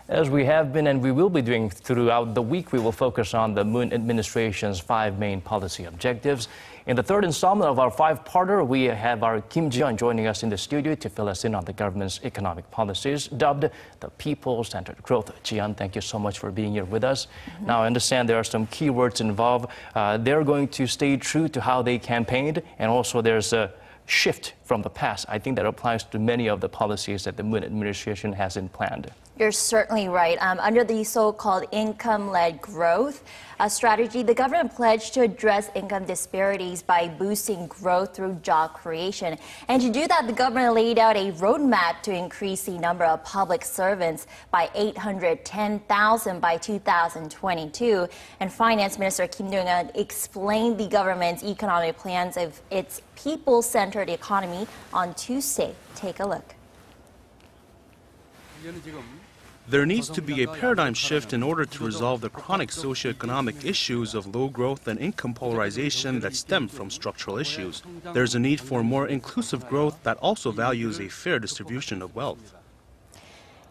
As we have been and we will be doing throughout the week, we will focus on the Moon administration's 5 main policy objectives. In the third installment of our 5-parter, we have our Kim Ji-yeon joining us in the studio to fill us in on the government's economic policies, dubbed the People-Centered Growth. Ji-yeon, thank you so much for being here with us. Now, I understand there are some key words involved. They're going to stay true to how they campaigned, and also there's a shift from the past. I think that applies to many of the policies that the Moon administration has in planned. You're certainly right. Under the so-called income-led growth strategy, the government pledged to address income disparities by boosting growth through job creation. And to do that, the government laid out a roadmap to increase the number of public servants by 810,000 by 2022. And Finance Minister Kim Dong-yeon explained the government's economic plans of its people-centered economy on Tuesday. Take a look. There needs to be a paradigm shift in order to resolve the chronic socioeconomic issues of low growth and income polarization that stem from structural issues. There's a need for more inclusive growth that also values a fair distribution of wealth.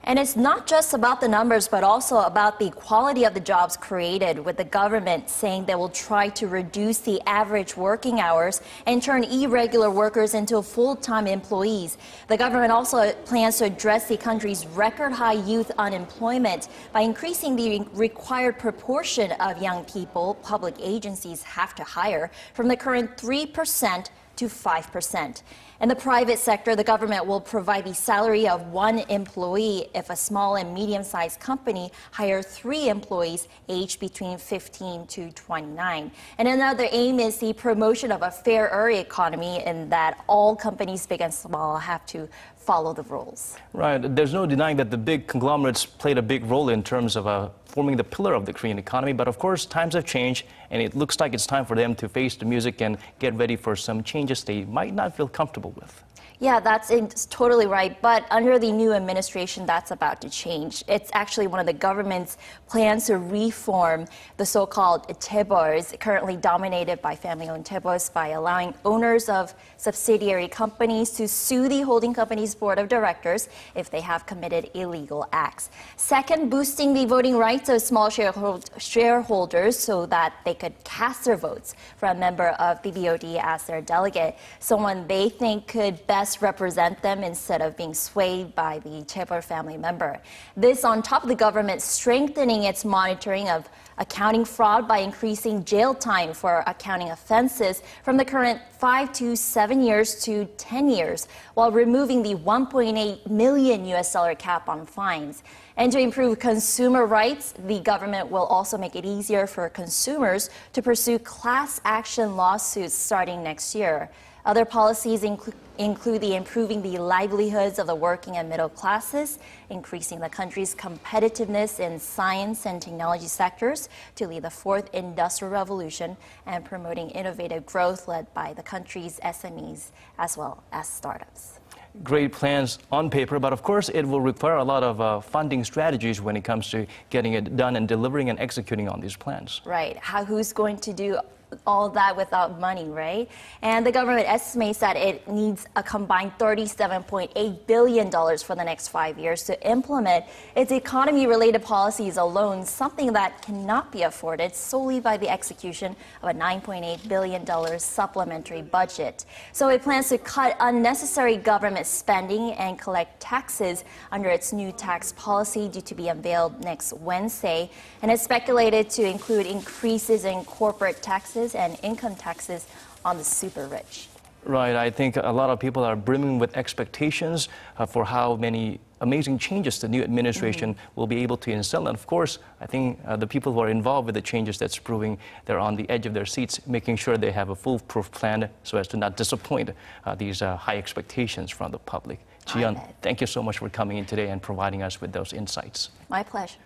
And it's not just about the numbers, but also about the quality of the jobs created, with the government saying they will try to reduce the average working hours and turn irregular workers into full-time employees. The government also plans to address the country's record-high youth unemployment by increasing the required proportion of young people public agencies have to hire from the current 3% to 5%. In the private sector, the government will provide the salary of 1 employee if a small and medium-sized company hire 3 employees aged between 15 to 29. And another aim is the promotion of a fairer economy in that all companies, big and small, have to follow the rules. Right. There's no denying that the big conglomerates played a big role in terms of forming the pillar of the Korean economy. But of course, times have changed, and it looks like it's time for them to face the music and get ready for some changes they might not feel comfortable with. Yeah, it's totally right. But under the new administration, that's about to change. It's actually one of the government's plans to reform the so-called chaebols, currently dominated by family-owned chaebols, by allowing owners of subsidiary companies to sue the holding company's board of directors if they have committed illegal acts. Second, boosting the voting rights of small shareholders so that they could cast their votes for a member of the BOD as their delegate, someone they think could best represent them instead of being swayed by the chaebol family member. This on top of the government strengthening its monitoring of accounting fraud by increasing jail time for accounting offenses from the current 5 to 7 years to 10 years, while removing the $1.8 million cap on fines. And to improve consumer rights, the government will also make it easier for consumers to pursue class action lawsuits starting next year. Other policies include improving the livelihoods of the working and middle classes, increasing the country's competitiveness in science and technology sectors to lead the 4th industrial revolution, and promoting innovative growth led by the country's SMEs as well as startups. Great plans on paper, but of course it will require a lot of funding strategies when it comes to getting it done and delivering and executing on these plans. Right. Who's going to do all that without money, right? And the government estimates that it needs a combined $37.8 billion for the next 5 years to implement its economy-related policies alone, something that cannot be afforded solely by the execution of a $9.8 billion supplementary budget. So it plans to cut unnecessary government spending and collect taxes under its new tax policy due to be unveiled next Wednesday. And it's speculated to include increases in corporate taxes and income taxes on the super rich. Right. I think a lot of people are brimming with expectations for how many amazing changes the new administration will be able to instill. And of course, I think the people who are involved with the changes, that's proving they're on the edge of their seats, making sure they have a foolproof plan so as to not disappoint these high expectations from the public. Ji-yeon, thank you so much for coming in today and providing us with those insights. My pleasure.